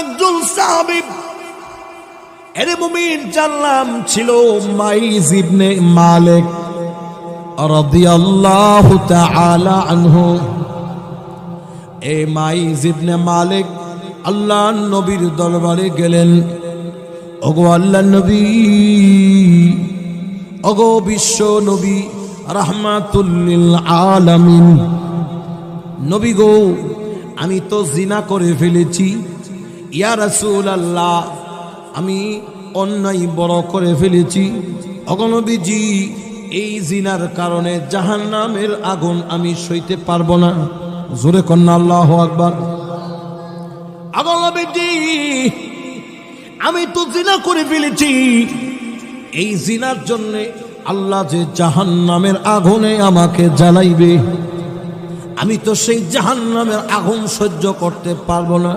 একজন সাহাবী, এর মুমিন যার নাম ছিল মাইজ ইবনে মালিক রাদিয়াল্লাহু তাআলা আনহু। এই মাইজ ইবনে মালিক আল্লাহর নবীর দরবারে গেলেন। ওগো আল্লাহর নবী, ওগো বিশ্ব নবী রাহমাতুল লিল আলামিন, নবী গো, আমি তো জিনা করে ফেলেছি। ইয়া রাসূলুল্লাহ, আমি অন্যায় বড় করে ফেলেছি। ওগো নবীজি, এই জিনার কারণে জাহান্নামের আগুন আমি সইতে পারবো না। জোরে কন্না আল্লাহু আকবার। ওগো নবীজি, আমি তো জিনা করে ফেলেছি, এই জিনার জন্য আল্লাহ যে জাহান্নামের আগুনে আমাকে জ্বালাইবে, আমি তো সেই জাহান্নামের আগুন সহ্য করতে পারবো না।